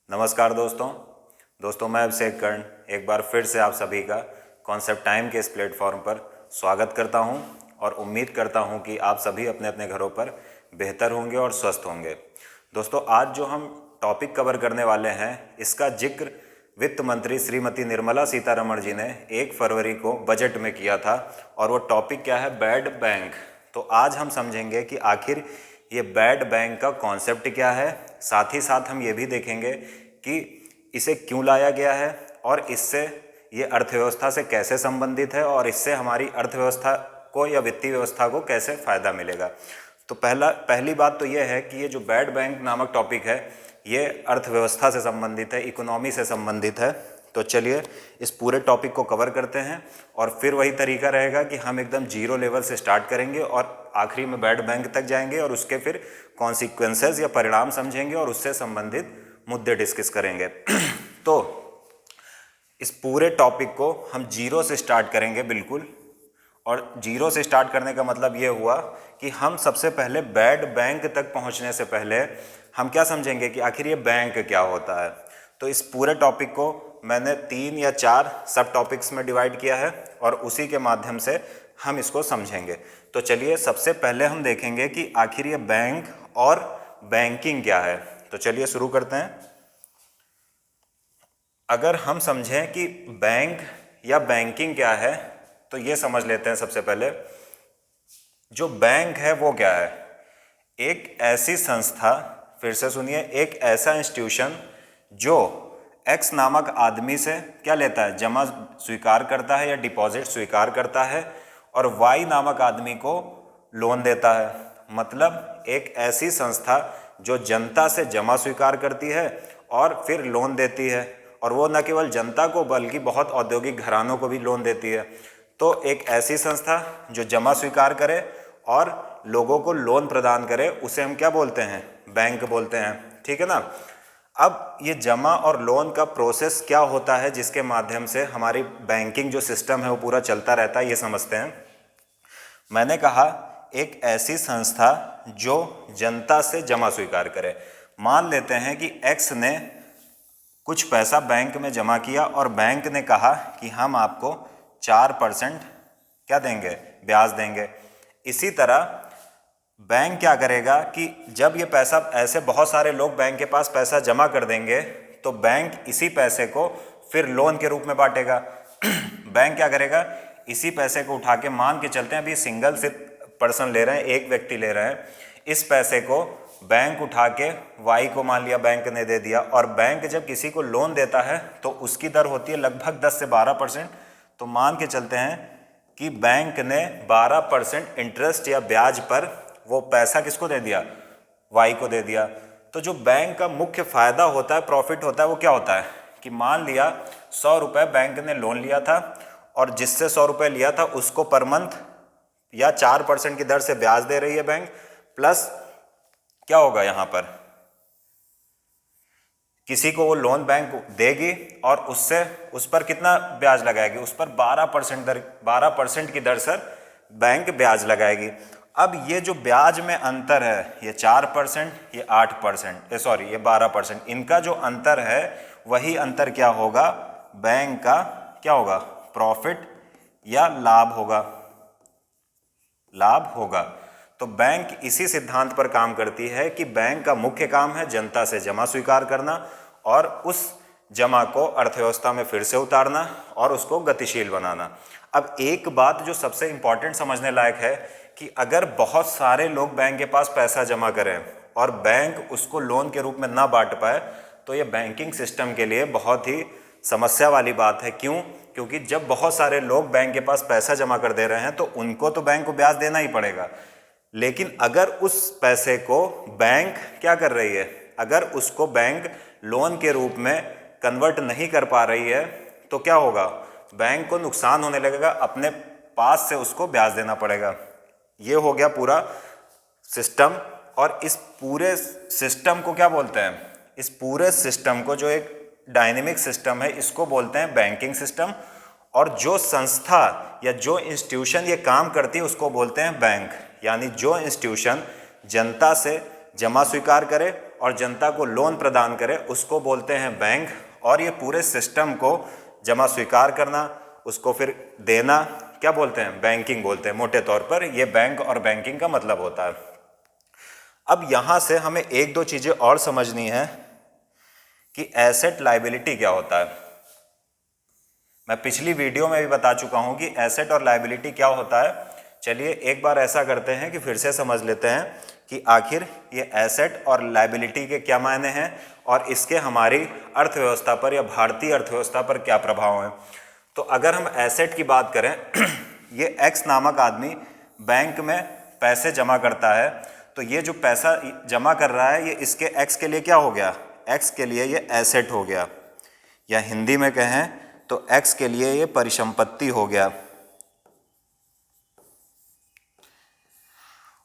नमस्कार दोस्तों मैं अभिषेक कर्ण एक बार फिर से आप सभी का कॉन्सेप्ट टाइम के इस प्लेटफॉर्म पर स्वागत करता हूं और उम्मीद करता हूं कि आप सभी अपने अपने घरों पर बेहतर होंगे और स्वस्थ होंगे। दोस्तों, आज जो हम टॉपिक कवर करने वाले हैं इसका जिक्र वित्त मंत्री श्रीमती निर्मला सीतारमण जी ने 1 फरवरी को बजट में किया था और वो टॉपिक क्या है? Bad bank. तो आज हम समझेंगे कि आखिर ये बैड बैंक का कॉन्सेप्ट क्या है। साथ ही साथ हम ये भी देखेंगे कि इसे क्यों लाया गया है और इससे ये अर्थव्यवस्था से कैसे संबंधित है और इससे हमारी अर्थव्यवस्था को या वित्तीय व्यवस्था को कैसे फ़ायदा मिलेगा। तो पहली बात तो ये है कि ये जो बैड बैंक नामक टॉपिक है ये अर्थव्यवस्था से संबंधित है, इकोनॉमी से संबंधित है। तो चलिए इस पूरे टॉपिक को कवर करते हैं और फिर वही तरीका रहेगा कि हम एकदम जीरो लेवल से स्टार्ट करेंगे और आखिरी में बैड बैंक तक जाएंगे और उसके फिर कॉन्सिक्वेंसेस या परिणाम समझेंगे और उससे संबंधित मुद्दे डिस्कस करेंगे। तो इस पूरे टॉपिक को हम जीरो से स्टार्ट करेंगे बिल्कुल। और जीरो से स्टार्ट करने का मतलब ये हुआ कि हम सबसे पहले बैड बैंक तक पहुंचने से पहले हम क्या समझेंगे कि आखिर ये बैंक क्या होता है। तो इस पूरे टॉपिक को मैंने 3 या 4 सब टॉपिक्स में डिवाइड किया है और उसी के माध्यम से हम इसको समझेंगे। तो चलिए सबसे पहले हम देखेंगे कि आखिर ये बैंक और बैंकिंग क्या है। तो चलिए शुरू करते हैं। अगर हम समझें कि बैंक या बैंकिंग क्या है तो ये समझ लेते हैं सबसे पहले। जो बैंक है वो क्या है? एक ऐसी संस्था, फिर से सुनिए, एक ऐसा इंस्टीट्यूशन जो एक्स नामक आदमी से क्या लेता है? जमा स्वीकार करता है या डिपॉजिट स्वीकार करता है और वाई नामक आदमी को लोन देता है। मतलब एक ऐसी संस्था जो जनता से जमा स्वीकार करती है और फिर लोन देती है, और वो न केवल जनता को बल्कि बहुत औद्योगिक घरानों को भी लोन देती है। तो एक ऐसी संस्था जो जमा स्वीकार करे और लोगों को लोन प्रदान करे उसे हम क्या बोलते हैं? बैंक बोलते हैं। ठीक है ना। अब ये जमा और लोन का प्रोसेस क्या होता है जिसके माध्यम से हमारी बैंकिंग जो सिस्टम है वो पूरा चलता रहता है, ये समझते हैं। मैंने कहा एक ऐसी संस्था जो जनता से जमा स्वीकार करे। मान लेते हैं कि एक्स ने कुछ पैसा बैंक में जमा किया और बैंक ने कहा कि हम आपको 4% क्या देंगे? ब्याज देंगे। इसी तरह बैंक क्या करेगा कि जब ये पैसा, ऐसे बहुत सारे लोग बैंक के पास पैसा जमा कर देंगे तो बैंक इसी पैसे को फिर लोन के रूप में बांटेगा। बैंक क्या करेगा? इसी पैसे को उठा के, मान के चलते हैं अभी सिंगल से पर्सन ले रहे हैं, एक व्यक्ति ले रहे हैं, इस पैसे को बैंक उठा के वाई को मान लिया बैंक ने दे दिया। और बैंक जब किसी को लोन देता है तो उसकी दर होती है लगभग 10 से 12%। तो मान के चलते हैं कि बैंक ने 12% इंटरेस्ट या ब्याज पर वो पैसा किसको दे दिया? वाई को दे दिया। तो जो बैंक का मुख्य फायदा होता है, प्रॉफिट होता है, वो क्या होता है कि मान लिया 100 रुपये बैंक ने लोन लिया था और जिससे 100 रुपये लिया था उसको पर मंथ या 4% की दर से ब्याज दे रही है बैंक, प्लस क्या होगा यहाँ पर, किसी को वो लोन बैंक देगी और उससे उस पर कितना ब्याज लगाएगी? उस पर 12% की दर से बैंक ब्याज लगाएगी। अब ये जो ब्याज में अंतर है, ये 4%, ये 8%, ये 12%, इनका जो अंतर है वही अंतर क्या होगा? बैंक का क्या होगा? प्रॉफिट या लाभ होगा। लाभ होगा। तो बैंक इसी सिद्धांत पर काम करती है कि बैंक का मुख्य काम है जनता से जमा स्वीकार करना और उस जमा को अर्थव्यवस्था में फिर से उतारना और उसको गतिशील बनाना। अब एक बात जो सबसे इंपॉर्टेंट समझने लायक है कि अगर बहुत सारे लोग बैंक के पास पैसा जमा करें और बैंक उसको लोन के रूप में ना बांट पाए तो ये बैंकिंग सिस्टम के लिए बहुत ही समस्या वाली बात है। क्यों? क्योंकि जब बहुत सारे लोग बैंक के पास पैसा जमा कर दे रहे हैं तो उनको तो बैंक को ब्याज देना ही पड़ेगा। लेकिन अगर उस पैसे को बैंक क्या कर रही है, अगर उसको बैंक लोन के रूप में कन्वर्ट नहीं कर पा रही है तो क्या होगा? बैंक को नुकसान होने लगेगा, अपने पास से उसको ब्याज देना पड़ेगा। ये हो गया पूरा सिस्टम। और इस पूरे सिस्टम को क्या बोलते हैं? इस पूरे सिस्टम को, जो एक डायनेमिक सिस्टम है, इसको बोलते हैं बैंकिंग सिस्टम। और जो संस्था या जो इंस्टीट्यूशन ये काम करती है उसको बोलते हैं बैंक। यानी जो इंस्टीट्यूशन जनता से जमा स्वीकार करे और जनता को लोन प्रदान करे उसको बोलते हैं बैंक। और ये पूरे सिस्टम को जमा स्वीकार करना, उसको फिर देना, क्या बोलते हैं? बैंकिंग बोलते हैं। मोटे तौर पर ये बैंक और बैंकिंग का मतलब होता है। अब यहाँ से हमें एक दो चीज़ें और समझनी है कि एसेट लायबिलिटी क्या होता है। मैं पिछली वीडियो में भी बता चुका हूँ कि एसेट और लायबिलिटी क्या होता है। चलिए एक बार ऐसा करते हैं कि फिर से समझ लेते हैं कि आखिर ये एसेट और लायबिलिटी के क्या मायने हैं और इसके हमारी अर्थव्यवस्था पर या भारतीय अर्थव्यवस्था पर क्या प्रभाव है। तो अगर हम एसेट की बात करें, ये एक्स नामक आदमी बैंक में पैसे जमा करता है, तो ये जो पैसा जमा कर रहा है ये इसके एक्स के लिए क्या हो गया? एक्स के लिए ये एसेट हो गया, या हिंदी में कहें तो एक्स के लिए ये परिसंपत्ति हो गया।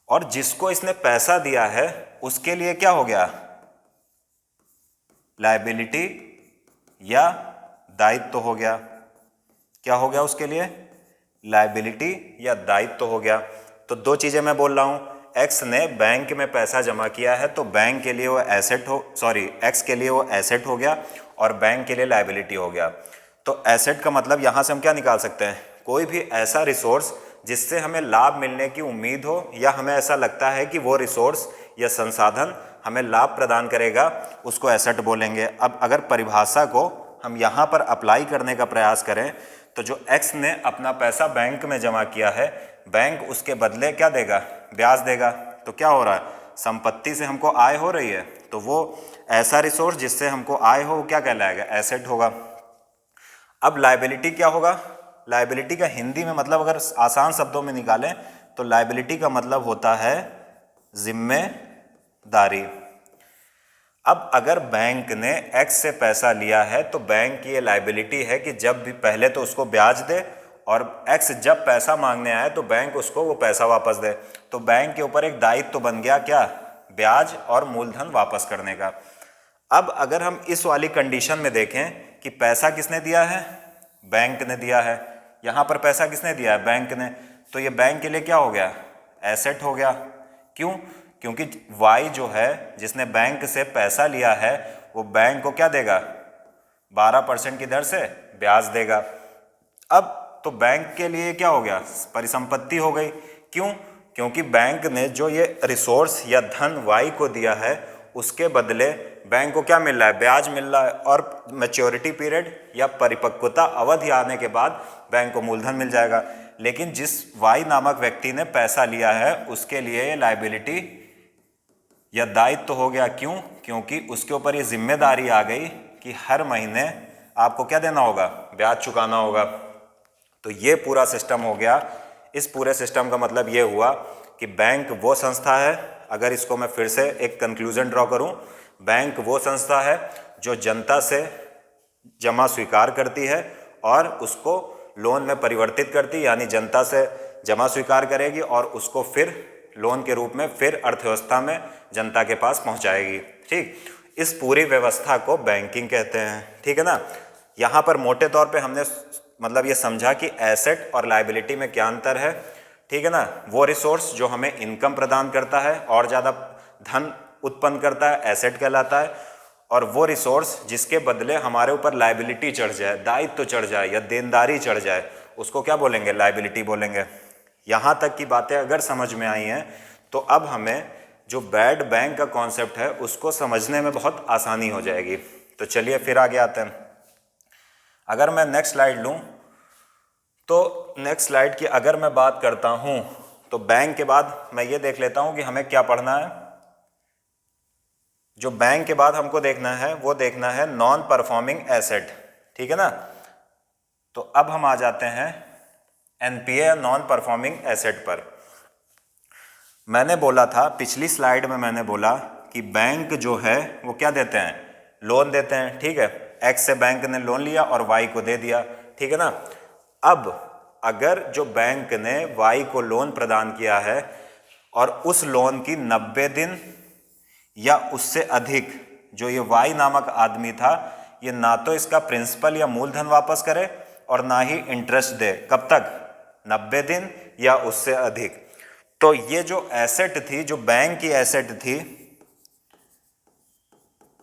और जिसको इसने पैसा दिया है उसके लिए क्या हो गया? लायबिलिटी या दायित्व हो गया। क्या हो गया उसके लिए? लायबिलिटी या दायित्व हो गया। तो दो चीजें मैं बोल रहा हूं, एक्स ने बैंक में पैसा जमा किया है तो बैंक के लिए वो एसेट एक्स के लिए वो एसेट हो गया और बैंक के लिए लायबिलिटी हो गया। तो एसेट का मतलब यहां से हम क्या निकाल सकते हैं? कोई भी ऐसा रिसोर्स जिससे हमें लाभ मिलने की उम्मीद हो या हमें ऐसा लगता है कि वो रिसोर्स या संसाधन हमें लाभ प्रदान करेगा, उसको एसेट बोलेंगे। अब अगर परिभाषा को हम यहाँ पर अप्लाई करने का प्रयास करें तो जो एक्स ने अपना पैसा बैंक में जमा किया है, बैंक उसके बदले क्या देगा? ब्याज देगा। तो क्या हो रहा है? संपत्ति से हमको आय हो रही है, तो वो ऐसा रिसोर्स जिससे हमको आय हो क्या कहलाएगा? एसेट होगा। अब लायबिलिटी क्या होगा? लायबिलिटी का हिंदी में मतलब अगर आसान शब्दों में निकालें तो लायबिलिटी का मतलब होता है जिम्मेदारी। अब अगर बैंक ने एक्स से पैसा लिया है तो बैंक की ये लायबिलिटी है कि जब भी पहले तो उसको ब्याज दे और एक्स जब पैसा मांगने आए तो बैंक उसको वो पैसा वापस दे। तो बैंक के ऊपर एक दायित्व तो बन गया क्या? ब्याज और मूलधन वापस करने का। अब अगर हम इस वाली कंडीशन में देखें कि पैसा किसने दिया है? बैंक ने दिया है। यहाँ पर पैसा किसने दिया है? बैंक ने। तो ये बैंक के लिए क्या हो गया? एसेट हो गया। क्यों? क्योंकि वाई जो है जिसने बैंक से पैसा लिया है वो बैंक को क्या देगा? 12% की दर से ब्याज देगा। अब तो बैंक के लिए क्या हो गया? परिसंपत्ति हो गई। क्यों? क्योंकि बैंक ने जो ये रिसोर्स या धन वाई को दिया है उसके बदले बैंक को क्या मिल रहा है? ब्याज मिल रहा है। और मैच्योरिटी पीरियड या परिपक्वता अवधि आने के बाद बैंक को मूलधन मिल जाएगा। लेकिन जिस वाई नामक व्यक्ति ने पैसा लिया है उसके लिए लायबिलिटी या दायित्व हो गया। क्यों? क्योंकि उसके ऊपर ये जिम्मेदारी आ गई कि हर महीने आपको क्या देना होगा? ब्याज चुकाना होगा। तो ये पूरा सिस्टम हो गया। इस पूरे सिस्टम का मतलब ये हुआ कि बैंक वो संस्था है, अगर इसको मैं फिर से एक कंक्लूजन ड्रॉ करूं, बैंक वो संस्था है जो जनता से जमा स्वीकार करती है और उसको लोन में परिवर्तित करती, यानी जनता से जमा स्वीकार करेगी और उसको फिर लोन के रूप में फिर अर्थव्यवस्था में जनता के पास पहुंचाएगी। ठीक, इस पूरी व्यवस्था को बैंकिंग कहते हैं। ठीक है ना। यहाँ पर मोटे तौर पे हमने मतलब ये समझा कि एसेट और लायबिलिटी में क्या अंतर है। ठीक है ना। वो रिसोर्स जो हमें इनकम प्रदान करता है और ज़्यादा धन उत्पन्न करता है, एसेट कहलाता है। और वो रिसोर्स जिसके बदले हमारे ऊपर लायबिलिटी चढ़ जाए, दायित्व चढ़ जाए या देनदारी चढ़ जाए, उसको क्या बोलेंगे? लायबिलिटी बोलेंगे। यहाँ तक की बातें अगर समझ में आई हैं तो अब हमें जो बैड बैंक का कॉन्सेप्ट है उसको समझने में बहुत आसानी हो जाएगी। तो चलिए फिर आगे आते हैं। अगर मैं नेक्स्ट स्लाइड लूँ तो नेक्स्ट स्लाइड की अगर मैं बात करता हूँ तो बैंक के बाद मैं ये देख लेता हूँ कि हमें क्या पढ़ना है। जो बैंक के बाद हमको देखना है वो देखना है नॉन परफॉर्मिंग एसेट। ठीक है ना। तो अब हम आ जाते हैं एनपीए, नॉन परफॉर्मिंग एसेट पर। मैंने बोला था पिछली स्लाइड में, मैंने बोला कि बैंक जो है वो क्या देते हैं? लोन देते हैं। ठीक है। एक्स से बैंक ने लोन लिया और वाई को दे दिया। ठीक है ना। अब अगर जो बैंक ने वाई को लोन प्रदान किया है और उस लोन की 90 दिन या उससे अधिक जो ये वाई नामक आदमी था, ये ना तो इसका प्रिंसिपल या मूलधन वापस करे और ना ही इंटरेस्ट दे। कब तक? 90 दिन या उससे अधिक। तो ये जो एसेट थी, जो बैंक की एसेट थी,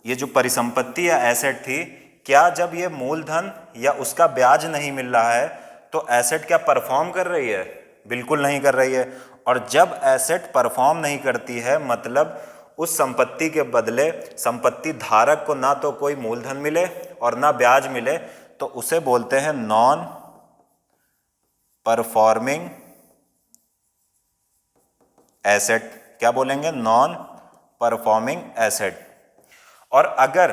ये जो परिसंपत्ति या एसेट थी, क्या जब ये मूलधन या उसका ब्याज नहीं मिल रहा है तो एसेट क्या परफॉर्म कर रही है? बिल्कुल नहीं कर रही है। और जब एसेट परफॉर्म नहीं करती है मतलब उस संपत्ति के बदले संपत्ति धारक को ना तो कोई मूलधन मिले और ना ब्याज मिले, तो उसे बोलते हैं नॉन परफॉर्मिंग एसेट। क्या बोलेंगे? Non performing asset. और अगर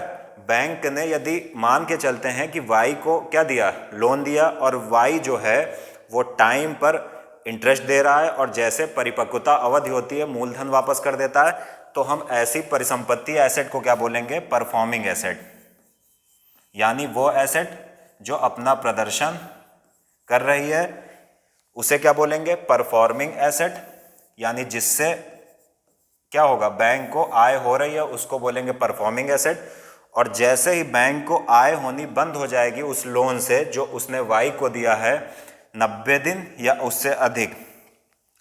बैंक ने यदि मान के चलते हैं कि वाई को क्या दिया, लोन दिया, और वाई जो है वो टाइम पर इंटरेस्ट दे रहा है और जैसे परिपक्वता अवधि होती है मूलधन वापस कर देता है, तो हम ऐसी परिसंपत्ति एसेट को क्या बोलेंगे? Performing asset. यानी वो एसेट जो अपना प्रदर्शन कर रही है उसे क्या बोलेंगे? Performing asset. यानी जिससे क्या होगा? बैंक को आय हो रही है उसको बोलेंगे परफॉर्मिंग एसेट। और जैसे ही बैंक को आय होनी बंद हो जाएगी उस लोन से जो उसने वाई को दिया है 90 दिन या उससे अधिक,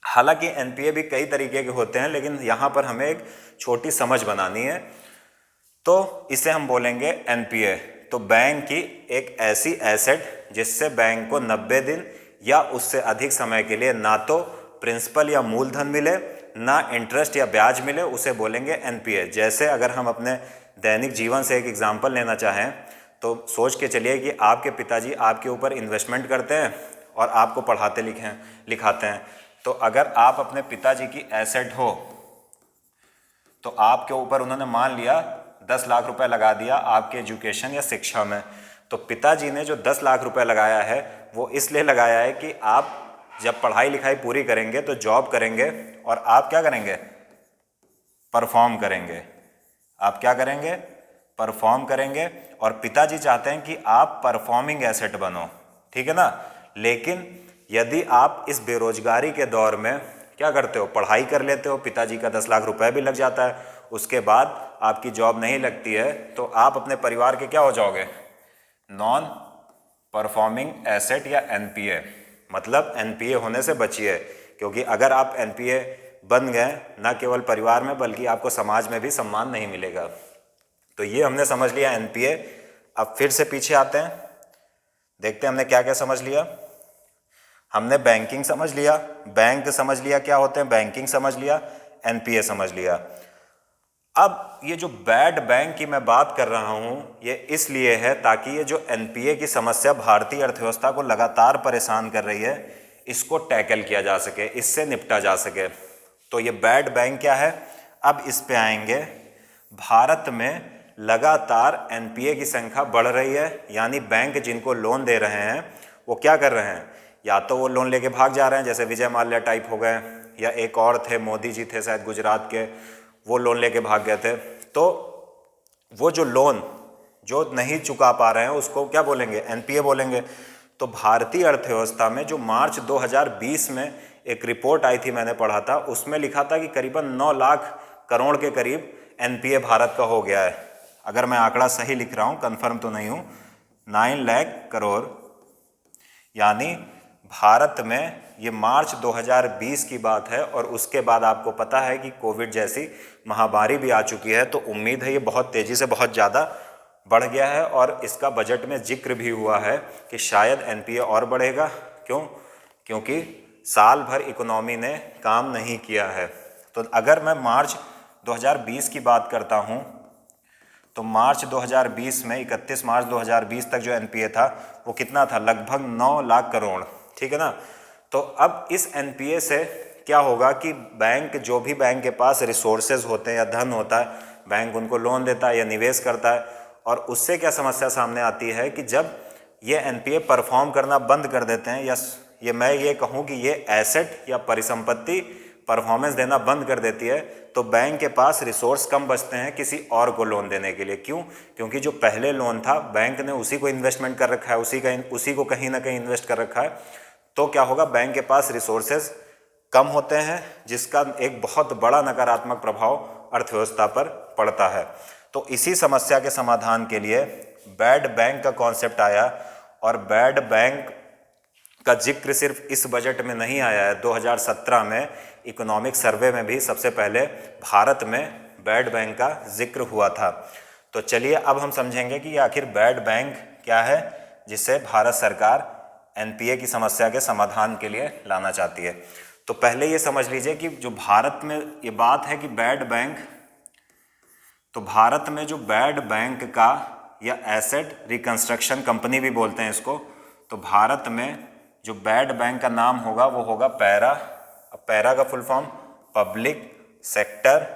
हालांकि एनपीए भी कई तरीके के होते हैं लेकिन यहाँ पर हमें एक छोटी समझ बनानी है, तो इसे हम बोलेंगे एनपीए। तो बैंक की एक ऐसी एसेट जिससे बैंक को 90 दिन या उससे अधिक समय के लिए ना तो प्रिंसिपल या मूलधन मिले ना इंटरेस्ट या ब्याज मिले, उसे बोलेंगे एनपीए। जैसे अगर हम अपने दैनिक जीवन से एक एग्जाम्पल लेना चाहें तो सोच के चलिए कि आपके पिताजी आपके ऊपर इन्वेस्टमेंट करते हैं और आपको पढ़ाते लिखाते हैं। तो अगर आप अपने पिताजी की एसेट हो तो आपके ऊपर उन्होंने मान लिया 10 लाख रुपए लगा दिया आपके एजुकेशन या शिक्षा में, तो पिताजी ने जो 10 लाख रुपए लगाया है वो इसलिए लगाया है कि आप जब पढ़ाई लिखाई पूरी करेंगे तो जॉब करेंगे और आप क्या करेंगे? परफॉर्म करेंगे। आप क्या करेंगे? परफॉर्म करेंगे। और पिताजी चाहते हैं कि आप परफॉर्मिंग एसेट बनो, ठीक है ना। लेकिन यदि आप इस बेरोजगारी के दौर में क्या करते हो? पढ़ाई कर लेते हो, पिताजी का 10 लाख रुपए भी लग जाता है, उसके बाद आपकी जॉब नहीं लगती है, तो आप अपने परिवार के क्या हो जाओगे? नॉन परफॉर्मिंग एसेट या एनपीए। मतलब एनपीए होने से बचिए, क्योंकि अगर आप एनपीए बन गए न केवल परिवार में बल्कि आपको समाज में भी सम्मान नहीं मिलेगा। तो ये हमने समझ लिया एनपीए। अब फिर से पीछे आते हैं, देखते हैं हमने क्या क्या समझ लिया। हमने बैंकिंग समझ लिया, बैंक समझ लिया क्या होते हैं, बैंकिंग समझ लिया, एनपीए समझ लिया। अब ये जो बैड बैंक की मैं बात कर रहा हूँ ये इसलिए है ताकि ये जो एनपीए की समस्या भारतीय अर्थव्यवस्था को लगातार परेशान कर रही है इसको टैकल किया जा सके, इससे निपटा जा सके। तो ये बैड बैंक क्या है, अब इस पे आएंगे। भारत में लगातार एनपीए की संख्या बढ़ रही है, यानी बैंक जिनको लोन दे रहे हैं वो क्या कर रहे हैं? या तो वो लोन लेके भाग जा रहे हैं, जैसे विजय माल्या टाइप हो गए, या एक और थे मोदी जी थे शायद गुजरात के, वो लोन लेके भाग गए थे। तो वो जो लोन जो नहीं चुका पा रहे हैं उसको क्या बोलेंगे? एनपीए बोलेंगे। तो भारतीय अर्थव्यवस्था में जो मार्च 2020 में एक रिपोर्ट आई थी, मैंने पढ़ा था, उसमें लिखा था कि करीबन 9 लाख करोड़ के करीब एनपीए भारत का हो गया है। अगर मैं आंकड़ा सही लिख रहा हूँ, कंफर्म तो नहीं हूँ, 9 लाख करोड़। यानी भारत में ये मार्च 2020 की बात है और उसके बाद आपको पता है कि कोविड जैसी महामारी भी आ चुकी है। तो उम्मीद है ये बहुत तेज़ी से बहुत ज़्यादा बढ़ गया है और इसका बजट में जिक्र भी हुआ है कि शायद एनपीए और बढ़ेगा। क्यों? क्योंकि साल भर इकोनॉमी ने काम नहीं किया है। तो अगर मैं मार्च 2020 की बात करता हूँ तो मार्च 2020 में 31 मार्च 2020 तक जो एनपीए था वो कितना था? लगभग 9 लाख करोड़, ठीक है ना। तो अब इस एनपीए से क्या होगा कि बैंक, जो भी बैंक के पास रिसोर्सेज होते हैं या धन होता है, बैंक उनको लोन देता है या निवेश करता है। और उससे क्या समस्या सामने आती है कि जब ये एनपीए परफॉर्म करना बंद कर देते हैं, या मैं ये कहूँ कि ये एसेट या परिसंपत्ति परफॉर्मेंस देना बंद कर देती है, तो बैंक के पास रिसोर्स कम बचते हैं किसी और को लोन देने के लिए। क्यों? क्योंकि जो पहले लोन था बैंक ने उसी को इन्वेस्टमेंट कर रखा है, उसी को कहीं ना कहीं इन्वेस्ट कर रखा है। तो क्या होगा? बैंक के पास रिसोर्सेज कम होते हैं, जिसका एक बहुत बड़ा नकारात्मक प्रभाव अर्थव्यवस्था पर पड़ता है। तो इसी समस्या के समाधान के लिए बैड बैंक का कॉन्सेप्ट आया। और बैड बैंक का जिक्र सिर्फ इस बजट में नहीं आया है, 2017 में इकोनॉमिक सर्वे में भी सबसे पहले भारत में बैड बैंक का जिक्र हुआ था। तो चलिए अब हम समझेंगे कि आखिर बैड बैंक क्या है जिसे भारत सरकार एनपीए की समस्या के समाधान के लिए लाना चाहती है। तो पहले ये समझ लीजिए कि जो भारत में ये बात है कि बैड बैंक, तो भारत में जो बैड बैंक का या एसेट रिकंस्ट्रक्शन कंपनी भी बोलते हैं इसको, तो भारत में जो बैड बैंक का नाम होगा वो होगा पैरा। अब पैरा का full form public sector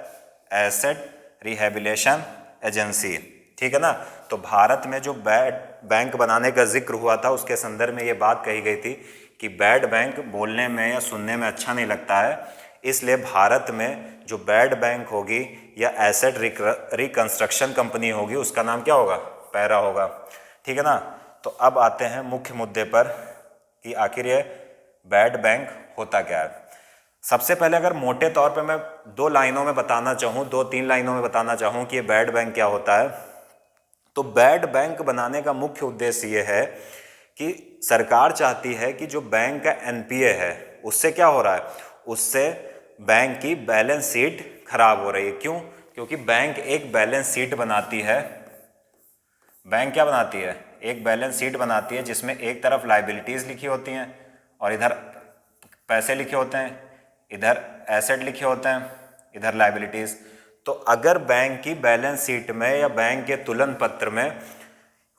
asset rehabilitation agency, ठीक है ना। तो भारत में जो बैड बैंक बनाने का जिक्र हुआ था उसके संदर्भ में ये बात कही गई थी कि बैड बैंक बोलने में या सुनने में अच्छा नहीं लगता है, इसलिए भारत में जो बैड बैंक होगी या एसेट रिकंस्ट्रक्शन कंपनी होगी उसका नाम क्या होगा, पैरा होगा, ठीक है ना। तो अब आते हैं मुख्य मुद्दे पर कि आखिर ये बैड बैंक होता क्या है। सबसे पहले अगर मोटे तौर पे मैं 2 लाइनों में बताना चाहूँ, 2-3 लाइनों में बताना चाहूँ कि ये बैड बैंक क्या होता है, तो बैड बैंक बनाने का मुख्य उद्देश्य ये है कि सरकार चाहती है कि जो बैंक का एनपीए है उससे क्या हो रहा है, उससे बैंक की बैलेंस शीट खराब हो रही है। क्यों? क्योंकि बैंक एक बैलेंस शीट बनाती है। बैंक क्या बनाती है? एक बैलेंस शीट बनाती है जिसमें एक तरफ लायबिलिटीज़ लिखी होती हैं और इधर पैसे लिखे होते हैं, इधर एसेट लिखे होते हैं, इधर लायबिलिटीज़। तो अगर बैंक की बैलेंस शीट में या बैंक के तुलन पत्र में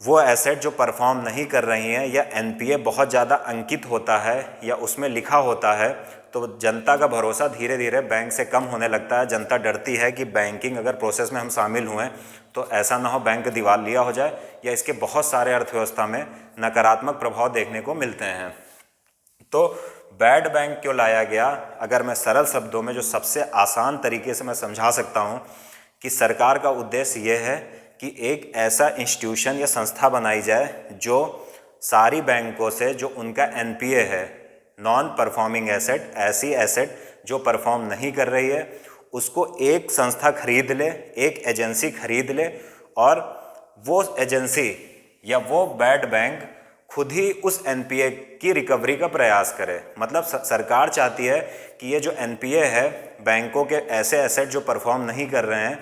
वो एसेट जो परफॉर्म नहीं कर रही हैं या एनपीए बहुत ज़्यादा अंकित होता है या उसमें लिखा होता है, तो जनता का भरोसा धीरे धीरे बैंक से कम होने लगता है। जनता डरती है कि बैंकिंग अगर प्रोसेस में हम शामिल हुए तो ऐसा ना हो बैंक दिवालिया हो जाए या इसके बहुत सारे अर्थव्यवस्था में नकारात्मक प्रभाव देखने को मिलते हैं। तो बैड बैंक क्यों लाया गया? अगर मैं सरल शब्दों में जो सबसे आसान तरीके से मैं समझा सकता हूँ कि सरकार का उद्देश्य ये है कि एक ऐसा इंस्टीट्यूशन या संस्था बनाई जाए जो सारी बैंकों से जो उनका एनपीए है, नॉन परफॉर्मिंग एसेट, ऐसी एसेट जो परफॉर्म नहीं कर रही है, उसको एक संस्था खरीद ले, एक एजेंसी खरीद ले और वो एजेंसी या वो बैड बैंक खुद ही उस एनपीए की रिकवरी का प्रयास करे। मतलब सरकार चाहती है कि ये जो एनपीए है, बैंकों के ऐसे एसेट जो परफॉर्म नहीं कर रहे हैं,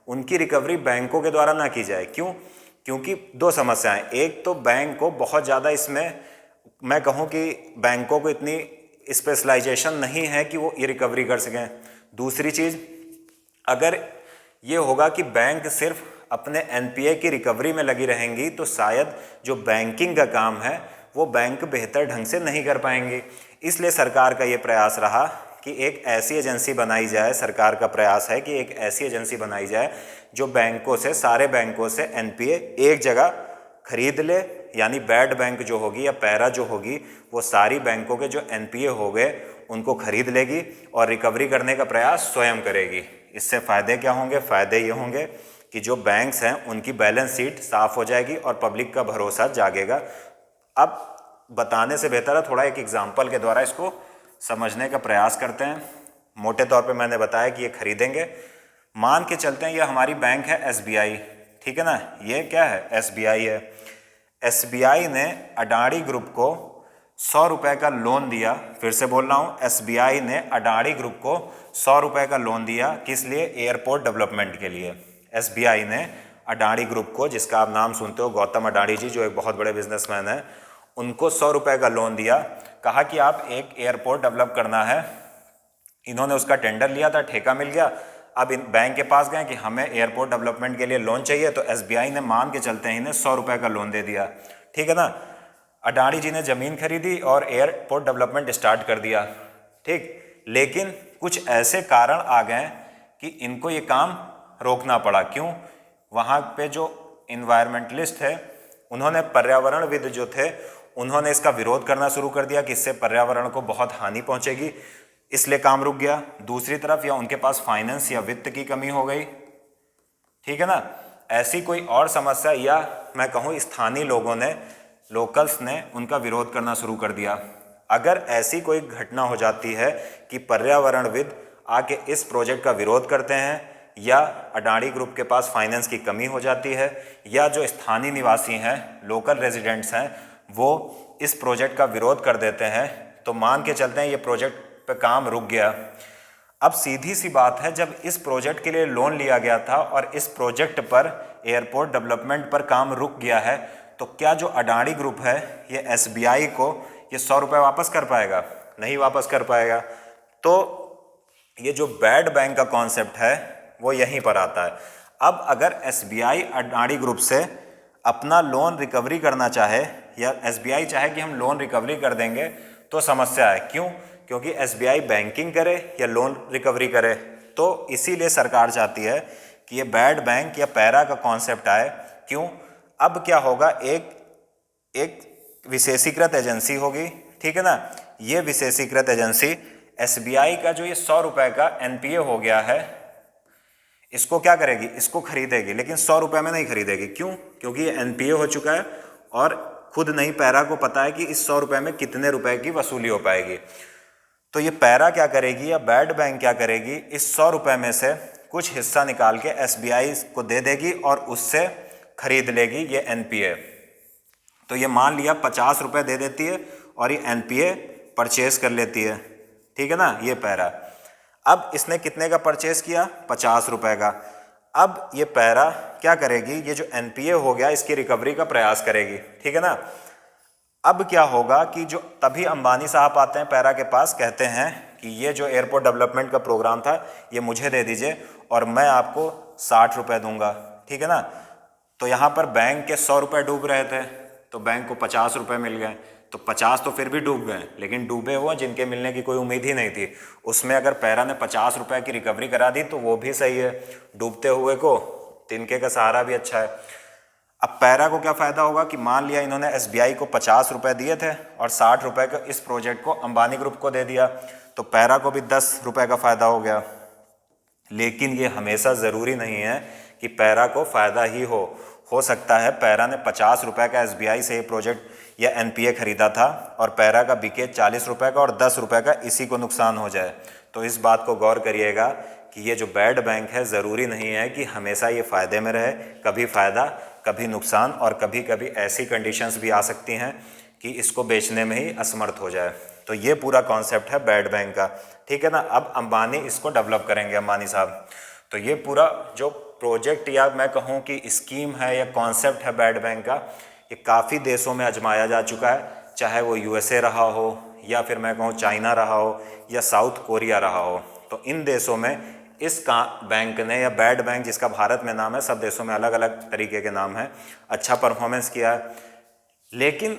उनकी रिकवरी बैंकों के द्वारा ना की जाए। क्यों? क्योंकि 2 समस्याएं। एक तो बैंक को बहुत ज़्यादा, इसमें मैं कहूँ कि बैंकों को इतनी स्पेशलाइजेशन नहीं है कि वो ये रिकवरी कर सकें। दूसरी चीज़, अगर ये होगा कि बैंक सिर्फ अपने एनपीए की रिकवरी में लगी रहेंगी तो शायद जो बैंकिंग का काम है वो बैंक बेहतर ढंग से नहीं कर पाएंगी। इसलिए सरकार का ये प्रयास रहा कि एक ऐसी एजेंसी बनाई जाए, सरकार का प्रयास है कि एक ऐसी एजेंसी बनाई जाए जो बैंकों से, सारे बैंकों से एनपीए एक जगह खरीद ले, यानी बैड बैंक जो होगी या पैरा जो होगी वो सारी बैंकों के जो एनपीए हो गए उनको खरीद लेगी और रिकवरी करने का प्रयास स्वयं करेगी। इससे फ़ायदे क्या होंगे? फ़ायदे ये होंगे कि जो बैंक्स हैं उनकी बैलेंस शीट साफ़ हो जाएगी और पब्लिक का भरोसा जागेगा। अब बताने से बेहतर है थोड़ा एक एग्जाम्पल के द्वारा इसको समझने का प्रयास करते हैं। मोटे तौर पे मैंने बताया कि ये खरीदेंगे। मान के चलते हैं ये हमारी बैंक है एसबीआई, ठीक है ना। ये क्या है? एसबीआई है। एसबीआई ने अडानी ग्रुप को 100 रुपये का लोन दिया। फिर से बोल रहा हूँ, एसबीआई ने अडानी ग्रुप को 100 रुपये का लोन दिया। किस लिए? एयरपोर्ट डेवलपमेंट के लिए। एसबीआई ने अडानी ग्रुप को, जिसका आप नाम सुनते हो, गौतम अडानी जी जो एक बहुत बड़े बिजनेसमैन हैं, उनको 100 रुपये का लोन दिया। कहा कि आप एक एयरपोर्ट डेवलप करना है। इन्होंने उसका टेंडर लिया था, ठेका मिल गया। अब इन बैंक के पास गए कि हमें एयरपोर्ट डेवलपमेंट के लिए लोन चाहिए, तो एसबीआई ने मान के चलते हैं इन्हें 100 रुपये का लोन दे दिया, ठीक है ना। अडानी जी ने ज़मीन खरीदी और एयरपोर्ट डेवलपमेंट स्टार्ट कर दिया, ठीक। लेकिन कुछ ऐसे कारण आ गए कि इनको ये काम रोकना पड़ा। क्यों? वहाँ पे जो इन्वायरमेंटलिस्ट है, उन्होंने, पर्यावरणविद जो थे, उन्होंने इसका विरोध करना शुरू कर दिया कि इससे पर्यावरण को बहुत हानि पहुँचेगी, इसलिए काम रुक गया। दूसरी तरफ या उनके पास फाइनेंस या वित्त की कमी हो गई, ठीक है ना। ऐसी कोई और समस्या, या मैं कहूँ स्थानीय लोगों ने, लोकल्स ने उनका विरोध करना शुरू कर दिया। अगर ऐसी कोई घटना हो जाती है कि पर्यावरणविद आके इस प्रोजेक्ट का विरोध करते हैं या अडानी ग्रुप के पास फाइनेंस की कमी हो जाती है या जो स्थानीय निवासी हैं, लोकल रेजिडेंट्स हैं, वो इस प्रोजेक्ट का विरोध कर देते हैं, तो मान के चलते हैं ये प्रोजेक्ट पे काम रुक गया। अब सीधी सी बात है, जब इस प्रोजेक्ट के लिए लोन लिया गया था और इस प्रोजेक्ट पर एयरपोर्ट डेवलपमेंट पर काम रुक गया है, तो क्या जो अडानी ग्रुप है ये SBI को ये 100 रुपये वापस कर पाएगा? नहीं वापस कर पाएगा। तो ये जो बैड बैंक का कॉन्सेप्ट है वो यहीं पर आता है। अब अगर SBI अडानी ग्रुप से अपना लोन रिकवरी करना चाहे या SBI चाहे कि हम लोन रिकवरी कर देंगे, तो समस्या है। क्यों? क्योंकि SBI बैंकिंग करे या लोन रिकवरी करे, तो इसीलिए सरकार चाहती है कि ये बैड बैंक या पैरा का कॉन्सेप्ट आए। क्यों? अब क्या होगा, एक विशेषीकृत एजेंसी होगी, ठीक है ना। ये विशेषीकृत एजेंसी SBI का जो ये 100 रुपये का NPA हो गया है, इसको क्या करेगी? इसको खरीदेगी, लेकिन 100 रुपये में नहीं खरीदेगी। क्यों? क्योंकि ये NPA हो चुका है और खुद नहीं पैरा को पता है कि इस 100 रुपये में कितने रुपए की वसूली हो पाएगी। तो ये पैरा क्या करेगी या बैड बैंक क्या करेगी, इस 100 रुपये में से कुछ हिस्सा निकाल के SBI को दे देगी और उससे खरीद लेगी ये NPA। तो ये मान लिया 50 रुपये दे देती है और ये NPA परचेज कर लेती है, ठीक है ना, ये पैरा। अब इसने कितने का परचेज किया? 50 रुपये का। अब ये पैरा क्या करेगी, ये जो NPA हो गया इसकी रिकवरी का प्रयास करेगी, ठीक है ना। अब क्या होगा कि जो तभी अंबानी साहब आते हैं पैरा के पास, कहते हैं कि ये जो एयरपोर्ट डेवलपमेंट का प्रोग्राम था ये मुझे दे दीजिए और मैं आपको 60 रुपये दूंगा, ठीक है ना। तो यहाँ पर बैंक के 100 रुपये डूब रहे थे, तो बैंक को 50 रुपये मिल गए। तो 50 तो फिर भी डूब गए, लेकिन डूबे हुए जिनके मिलने की कोई उम्मीद ही नहीं थी, उसमें अगर पैरा ने 50 रुपये की रिकवरी करा दी तो वो भी सही है। डूबते हुए को तिनके का सहारा भी अच्छा है। अब पैरा को क्या फ़ायदा होगा कि मान लिया इन्होंने SBI को 50 रुपये दिए थे और 60 रुपये का इस प्रोजेक्ट को अंबानी ग्रुप को दे दिया, तो पैरा को भी 10 रुपये का फ़ायदा हो गया। लेकिन ये हमेशा ज़रूरी नहीं है कि पैरा को फ़ायदा ही हो सकता है पैरा ने 50 रुपये का SBI से ये प्रोजेक्ट या NPA खरीदा था और पैरा का बिके 40 रुपये का और 10 रुपये का इसी को नुकसान हो जाए। तो इस बात को गौर करिएगा कि ये जो बैड बैंक है ज़रूरी नहीं है कि हमेशा ये फ़ायदे में रहे, कभी फ़ायदा कभी नुकसान, और कभी कभी ऐसी कंडीशंस भी आ सकती हैं कि इसको बेचने में ही असमर्थ हो जाए। तो ये पूरा कॉन्सेप्ट है बैड बैंक का, ठीक है ना। अब अंबानी इसको डेवलप करेंगे, अंबानी साहब। तो ये पूरा जो प्रोजेक्ट या मैं कहूँ कि स्कीम है या कॉन्सेप्ट है बैड बैंक का, ये काफ़ी देशों में आजमाया जा चुका है, चाहे वो USA रहा हो या फिर मैं कहूँ चाइना रहा हो या साउथ कोरिया रहा हो। तो इन देशों में इस बैंक ने या बैड बैंक जिसका भारत में नाम है, सब देशों में अलग अलग तरीके के नाम है, अच्छा परफॉर्मेंस किया है। लेकिन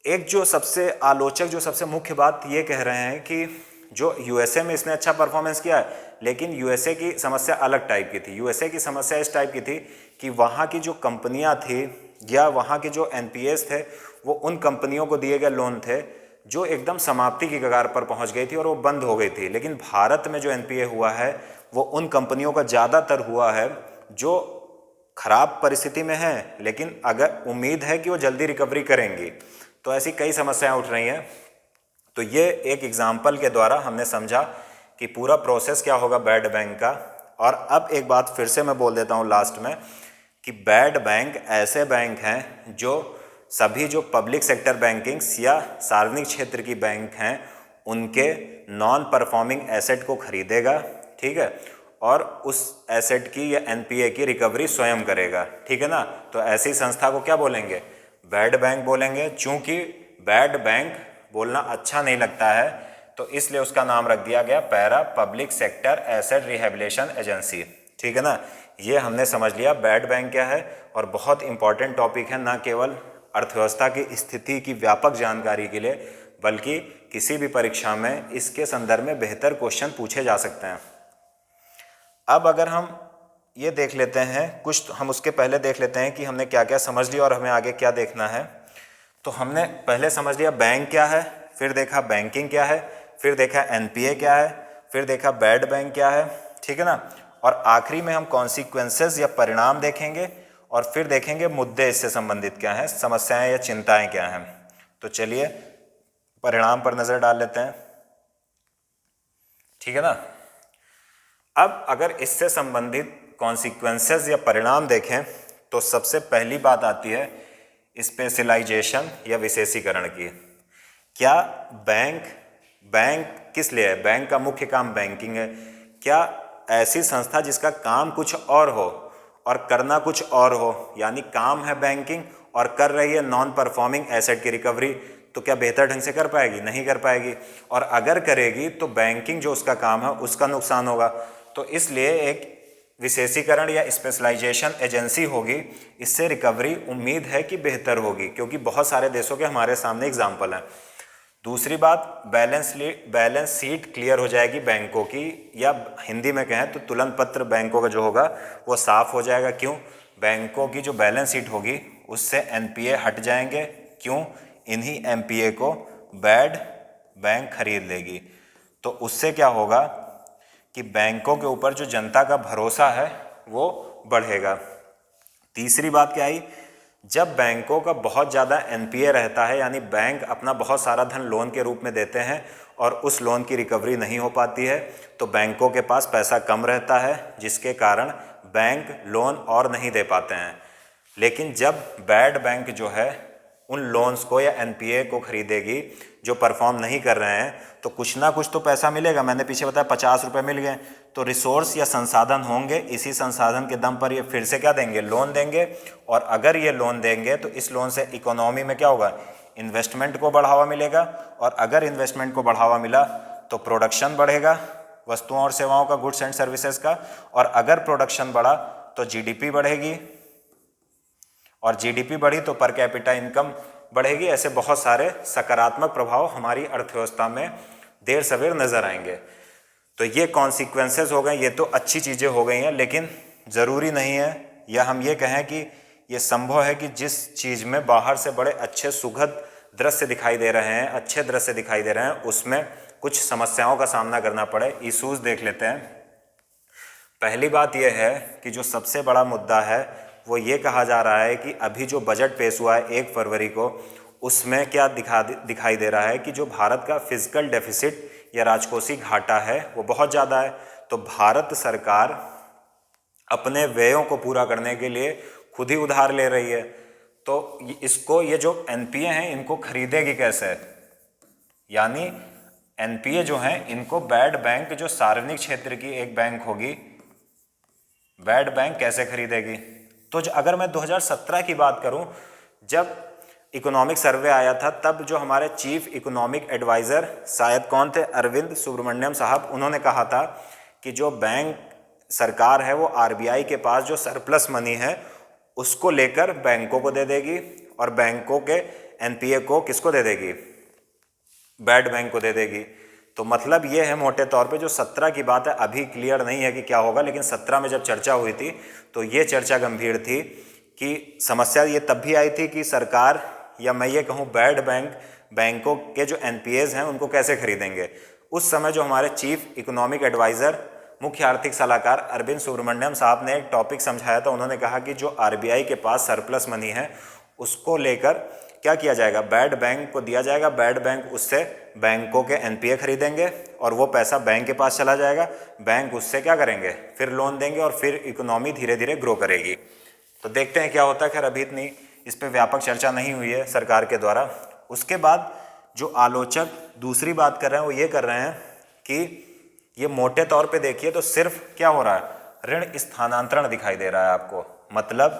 एक जो सबसे आलोचक जो सबसे मुख्य बात ये कह रहे हैं कि जो USA में इसने अच्छा परफॉर्मेंस किया है, लेकिन USA की समस्या अलग टाइप की थी। USA की समस्या इस टाइप की थी कि वहाँ की जो कंपनियाँ थी या वहाँ के जो NPAs थे, वो उन कंपनियों को दिए गए लोन थे जो एकदम समाप्ति की कगार पर पहुंच गई थी और वो बंद हो गई थी। लेकिन भारत में जो NPA हुआ है वो उन कंपनियों का ज़्यादातर हुआ है जो खराब परिस्थिति में हैं, लेकिन अगर उम्मीद है कि वो जल्दी रिकवरी करेंगी। तो ऐसी कई समस्याएं उठ रही हैं। तो ये एक एग्जाम्पल के द्वारा हमने समझा कि पूरा प्रोसेस क्या होगा बैड बैंक का। और अब एक बात फिर से मैं बोल देता हूँ लास्ट में कि बैड बैंक ऐसे बैंक हैं जो सभी जो पब्लिक सेक्टर बैंकिंग्स या सार्वजनिक क्षेत्र की बैंक हैं उनके नॉन परफॉर्मिंग एसेट को खरीदेगा, ठीक है, और उस एसेट की या NPA की रिकवरी स्वयं करेगा, ठीक है ना। तो ऐसी संस्था को क्या बोलेंगे? बैड बैंक बोलेंगे। चूंकि बैड बैंक बोलना अच्छा नहीं लगता है तो इसलिए उसका नाम रख दिया गया para public sector asset rehabilitation agency, ठीक है ना। ये हमने समझ लिया बैड बैंक क्या है, और बहुत इंपॉर्टेंट टॉपिक है, ना केवल अर्थव्यवस्था की स्थिति की व्यापक जानकारी के लिए बल्कि किसी भी परीक्षा में इसके संदर्भ में बेहतर क्वेश्चन पूछे जा सकते हैं। अब अगर हम ये देख लेते हैं कुछ, हम उसके पहले देख लेते हैं कि हमने क्या क्या समझ लिया और हमें आगे क्या देखना है। तो हमने पहले समझ लिया बैंक क्या है, फिर देखा बैंकिंग क्या है, फिर देखा NPA क्या है, फिर देखा बैड बैंक क्या है, ठीक है ना। और आखिरी में हम कॉन्सिक्वेंसेस या परिणाम देखेंगे और फिर देखेंगे मुद्दे इससे संबंधित क्या हैं, समस्याएं या चिंताएं क्या हैं। तो चलिए परिणाम पर नज़र डाल लेते हैं, ठीक है ना। अब अगर इससे संबंधित कॉन्सिक्वेंसेस या परिणाम देखें तो सबसे पहली बात आती है स्पेशलाइजेशन या विशेषीकरण की। क्या बैंक किस लिए है? बैंक का मुख्य काम बैंकिंग है। क्या ऐसी संस्था जिसका काम कुछ और हो और करना कुछ और हो, यानी काम है बैंकिंग और कर रही है नॉन परफॉर्मिंग एसेट की रिकवरी, तो क्या बेहतर ढंग से कर पाएगी? नहीं कर पाएगी। और अगर करेगी तो बैंकिंग जो उसका काम है उसका नुकसान होगा। तो इसलिए एक विशेषीकरण या स्पेशलाइजेशन एजेंसी होगी, इससे रिकवरी उम्मीद है कि बेहतर होगी, क्योंकि बहुत सारे देशों के हमारे सामने एग्जाम्पल हैं। दूसरी बात, बैलेंस शीट क्लियर हो जाएगी बैंकों की, या हिंदी में कहें तो तुलन पत्र बैंकों का जो होगा वो साफ हो जाएगा। क्यों? बैंकों की जो बैलेंस शीट होगी उससे एनपीए हट जाएंगे। क्यों? इन्हीं एनपीए को बैड बैंक खरीद लेगी। तो उससे क्या होगा कि बैंकों के ऊपर जो जनता का भरोसा है वो बढ़ेगा। तीसरी बात क्या आई? जब बैंकों का बहुत ज़्यादा एनपीए रहता है, यानी बैंक अपना बहुत सारा धन लोन के रूप में देते हैं और उस लोन की रिकवरी नहीं हो पाती है, तो बैंकों के पास पैसा कम रहता है, जिसके कारण बैंक लोन और नहीं दे पाते हैं। लेकिन जब बैड बैंक जो है उन लोन्स को या एनपीए को खरीदेगी जो परफॉर्म नहीं कर रहे हैं, तो कुछ ना कुछ तो पैसा मिलेगा। मैंने पीछे बताया 50 रुपये मिल गए, तो रिसोर्स या संसाधन होंगे, इसी संसाधन के दम पर ये फिर से क्या देंगे? लोन देंगे। और अगर ये लोन देंगे तो इस लोन से इकोनॉमी में क्या होगा? इन्वेस्टमेंट को बढ़ावा मिलेगा, और अगर इन्वेस्टमेंट को बढ़ावा मिला तो प्रोडक्शन बढ़ेगा वस्तुओं और सेवाओं का, गुड्स एंड सर्विसेज का, और अगर प्रोडक्शन बढ़ा तो जीडीपी बढ़ेगी, और जीडीपी बढ़ी तो पर कैपिटा इनकम बढ़ेगी। ऐसे बहुत सारे सकारात्मक प्रभाव हमारी अर्थव्यवस्था में देर सवेर नज़र आएंगे। तो ये कॉन्सिक्वेंसेस हो गए, ये तो अच्छी चीज़ें हो गई हैं, लेकिन ज़रूरी नहीं है, या हम ये कहें कि ये संभव है कि जिस चीज़ में बाहर से बड़े अच्छे सुखद दृश्य दिखाई दे रहे हैं, अच्छे दृश्य दिखाई दे रहे हैं, उसमें कुछ समस्याओं का सामना करना पड़े। इशूज़ देख लेते हैं। पहली बात यह है कि जो सबसे बड़ा मुद्दा है वो ये कहा जा रहा है कि अभी जो बजट पेश हुआ है 1 फरवरी को, उसमें क्या दिखाई दे रहा है कि जो भारत का फिजिकल डेफिसिट या राजकोषीय घाटा है वो बहुत ज़्यादा है। तो भारत सरकार अपने व्ययों को पूरा करने के लिए खुद ही उधार ले रही है। तो ये जो एनपीए हैं इनको खरीदेगी कैसे? यानी एनपीए जो हैं इनको बैड बैंक, जो सार्वजनिक क्षेत्र की एक बैंक होगी, बैड बैंक कैसे खरीदेगी? तो अगर मैं 2017 की बात करूं, जब इकोनॉमिक सर्वे आया था, तब जो हमारे चीफ इकोनॉमिक एडवाइज़र शायद कौन थे, अरविंद सुब्रमण्यम साहब, उन्होंने कहा था कि जो बैंक सरकार है वो आरबीआई के पास जो सरप्लस मनी है उसको लेकर बैंकों को दे देगी, और बैंकों के एनपीए को किसको दे देगी? बैड बैंक को दे देगी। तो मतलब ये है मोटे तौर पे, जो 17 की बात है अभी क्लियर नहीं है कि क्या होगा, लेकिन 17 में जब चर्चा हुई थी तो ये चर्चा गंभीर थी कि समस्या ये तब भी आई थी कि सरकार, या मैं ये कहूँ बैड बैंक, बैंकों के जो एनपीएज हैं उनको कैसे खरीदेंगे। उस समय जो हमारे चीफ इकोनॉमिक एडवाइज़र, मुख्य आर्थिक सलाहकार अरविंद सुब्रमण्यम साहब ने एक टॉपिक समझाया था। उन्होंने कहा कि जो आरबीआई के पास सरप्लस मनी है उसको लेकर क्या किया जाएगा? बैड बैंक को दिया जाएगा। बैड बैंक उससे बैंकों के एनपीए खरीदेंगे और वो पैसा बैंक के पास चला जाएगा। बैंक उससे क्या करेंगे? फिर लोन देंगे और फिर इकोनॉमी धीरे धीरे ग्रो करेगी। तो देखते हैं क्या होता है। खैर अभी इतनी इस पर व्यापक चर्चा नहीं हुई है सरकार के द्वारा। उसके बाद जो आलोचक दूसरी बात कर रहे हैं वो ये कर रहे हैं कि ये मोटे तौर पे देखिए तो सिर्फ क्या हो रहा है? ऋण स्थानांतरण दिखाई दे रहा है आपको। मतलब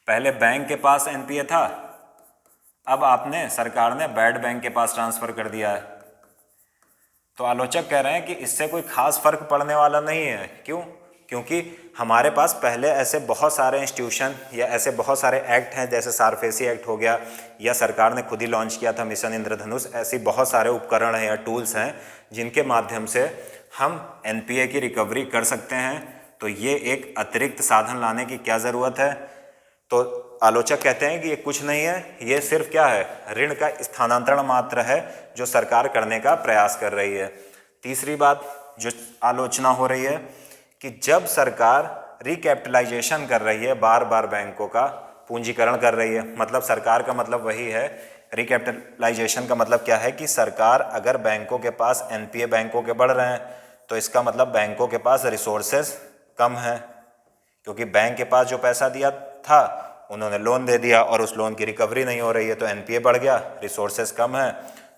पहले बैंक के पास एनपीए था, अब आपने, सरकार ने बैड बैंक के पास ट्रांसफ़र कर दिया है। तो आलोचक कह रहे हैं कि इससे कोई खास फर्क पड़ने वाला नहीं है। क्यों? क्योंकि हमारे पास पहले ऐसे बहुत सारे इंस्टीट्यूशन या ऐसे बहुत सारे एक्ट हैं, जैसे सारफेसी एक्ट हो गया, या सरकार ने खुद ही लॉन्च किया था मिशन इंद्रधनुष। ऐसी बहुत सारे उपकरण हैं या टूल्स हैं जिनके माध्यम से हम एनपीए की रिकवरी कर सकते हैं। तो ये एक अतिरिक्त साधन लाने की क्या ज़रूरत है? तो आलोचक कहते हैं कि ये कुछ नहीं है, ये सिर्फ क्या है? ऋण का स्थानांतरण मात्र है जो सरकार करने का प्रयास कर रही है। तीसरी बात जो आलोचना हो रही है कि जब सरकार रिकैपिटलाइजेशन कर रही है, बार बार बैंकों का पूंजीकरण कर रही है, मतलब सरकार का मतलब वही है। रिकैपिटलाइजेशन का मतलब क्या है कि सरकार, अगर बैंकों के पास एनपीए बैंकों के बढ़ रहे हैं तो इसका मतलब बैंकों के पास रिसोर्सेज कम है, क्योंकि बैंक के पास जो पैसा दिया था उन्होंने लोन दे दिया और उस लोन की रिकवरी नहीं हो रही है, तो एनपीए बढ़ गया, रिसोर्सेज कम है।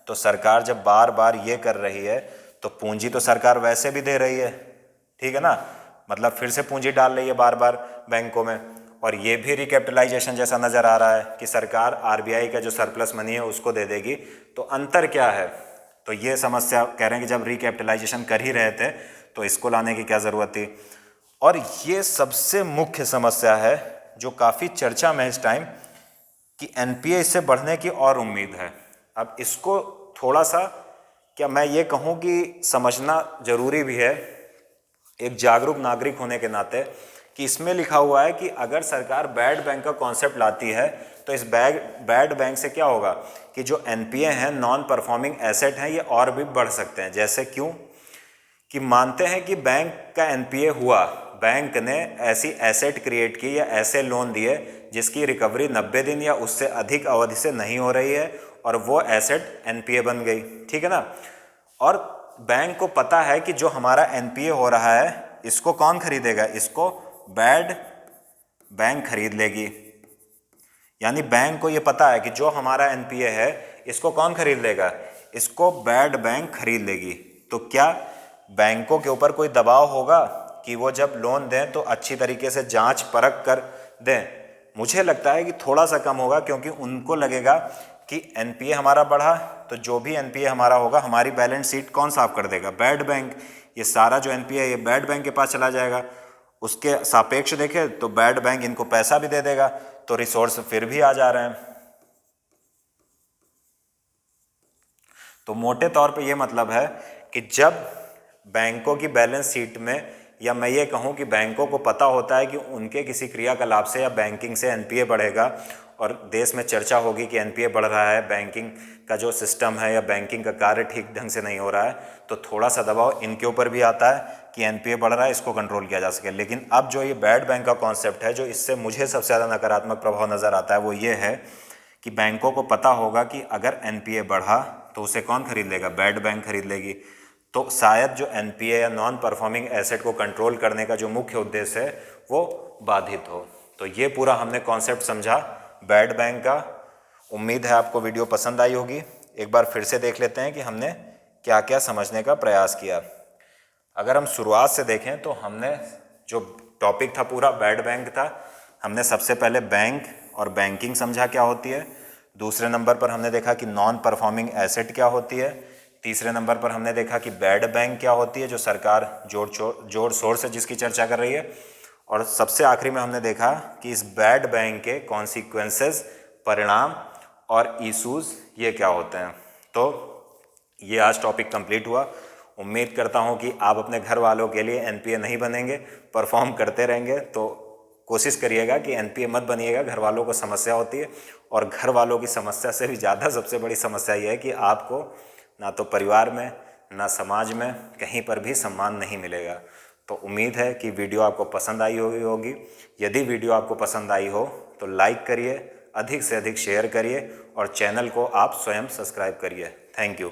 तो सरकार जब बार बार ये कर रही है तो पूंजी तो सरकार वैसे भी दे रही है, ठीक है ना। मतलब फिर से पूंजी डाल रही है बार बार बैंकों में, और ये भी रिकैपिटलाइजेशन जैसा नज़र आ रहा है कि सरकार आरबीआई का जो सरप्लस मनी है उसको दे देगी। तो अंतर क्या है? तो ये समस्या कह रहे हैं कि जब रिकैपिटलाइजेशन कर ही रहे थे तो इसको लाने की क्या ज़रूरत थी। और ये सबसे मुख्य समस्या है जो काफ़ी चर्चा में इस टाइम, कि एनपीए इससे बढ़ने की और उम्मीद है। अब इसको थोड़ा सा, क्या मैं ये कहूँ कि समझना ज़रूरी भी है एक जागरूक नागरिक होने के नाते, कि इसमें लिखा हुआ है कि अगर सरकार बैड बैंक का कॉन्सेप्ट लाती है तो इस बैड बैंक से क्या होगा कि जो एनपीए हैं, नॉन परफॉर्मिंग एसेट हैं, ये और भी बढ़ सकते हैं। जैसे क्यों? कि मानते हैं कि बैंक का एनपीए हुआ, बैंक ने ऐसी एसेट क्रिएट की या ऐसे लोन दिए जिसकी रिकवरी 90 दिन या उससे अधिक अवधि से नहीं हो रही है, और वो एसेट एनपीए बन गई, ठीक है ना। और बैंक को पता है कि जो हमारा एनपीए हो रहा है इसको कौन खरीदेगा? इसको बैड बैंक खरीद लेगी। यानी बैंक को ये पता है कि जो हमारा एनपीए है इसको कौन खरीद लेगा? इसको बैड बैंक खरीद लेगी। तो क्या बैंकों के ऊपर कोई दबाव होगा कि वो जब लोन दें तो अच्छी तरीके से जांच परख कर दें? मुझे लगता है कि थोड़ा सा कम होगा, क्योंकि उनको लगेगा कि एनपीए हमारा बढ़ा तो जो भी एनपीए हमारा होगा हमारी बैलेंस शीट कौन साफ कर देगा? Bad bank. ये सारा जो एनपीए है ये बैड बैंक के पास चला जाएगा। उसके सापेक्ष देखें तो बैड बैंक इनको पैसा भी दे देगा, तो रिसोर्स फिर भी आ जा रहे हैं। तो मोटे तौर पे ये मतलब है कि जब बैंकों की बैलेंस शीट में, या मैं ये कहूँ कि बैंकों को पता होता है कि उनके किसी क्रियाकलाप से या बैंकिंग से एनपीए बढ़ेगा, और देश में चर्चा होगी कि एनपीए बढ़ रहा है, बैंकिंग का जो सिस्टम है या बैंकिंग का कार्य ठीक ढंग से नहीं हो रहा है, तो थोड़ा सा दबाव इनके ऊपर भी आता है कि एनपीए बढ़ रहा है, इसको कंट्रोल किया जा सके। लेकिन अब जो ये बैड बैंक का कॉन्सेप्ट है, जो इससे मुझे सबसे ज़्यादा नकारात्मक प्रभाव नज़र आता है, वो ये है कि बैंकों को पता होगा कि अगर एनपीए बढ़ा तो उसे कौन खरीद लेगा? बैड बैंक खरीद लेगी। तो शायद जो एनपीए या नॉन परफॉर्मिंग एसेट को कंट्रोल करने का जो मुख्य उद्देश्य है वो बाधित हो। तो ये पूरा हमने कॉन्सेप्ट समझा बैड बैंक का। उम्मीद है आपको वीडियो पसंद आई होगी। एक बार फिर से देख लेते हैं कि हमने क्या क्या समझने का प्रयास किया। अगर हम शुरुआत से देखें तो हमने जो टॉपिक था पूरा बैड बैंक था। हमने सबसे पहले बैंक और बैंकिंग समझा क्या होती है। दूसरे नंबर पर हमने देखा कि नॉन परफॉर्मिंग एसेट क्या होती है। तीसरे नंबर पर हमने देखा कि बैड बैंक क्या होती है, जो सरकार जोड़ शोर से जिसकी चर्चा कर रही है। और सबसे आखिरी में हमने देखा कि इस बैड बैंक के कॉन्सिक्वेंसेस, परिणाम और इशूज़ ये क्या होते हैं। तो ये आज टॉपिक कंप्लीट हुआ। उम्मीद करता हूँ कि आप अपने घर वालों के लिए एनपीए नहीं बनेंगे, परफॉर्म करते रहेंगे। तो कोशिश करिएगा कि एनपीए मत बनिएगा, घर वालों को समस्या होती है। और घर वालों की समस्या से भी ज़्यादा सबसे बड़ी समस्या ये है कि आपको ना तो परिवार में, ना समाज में, कहीं पर भी सम्मान नहीं मिलेगा। तो उम्मीद है कि वीडियो आपको पसंद आई होगी। यदि वीडियो आपको पसंद आई हो तो लाइक करिए, अधिक से अधिक शेयर करिए, और चैनल को आप स्वयं सब्सक्राइब करिए। Thank you.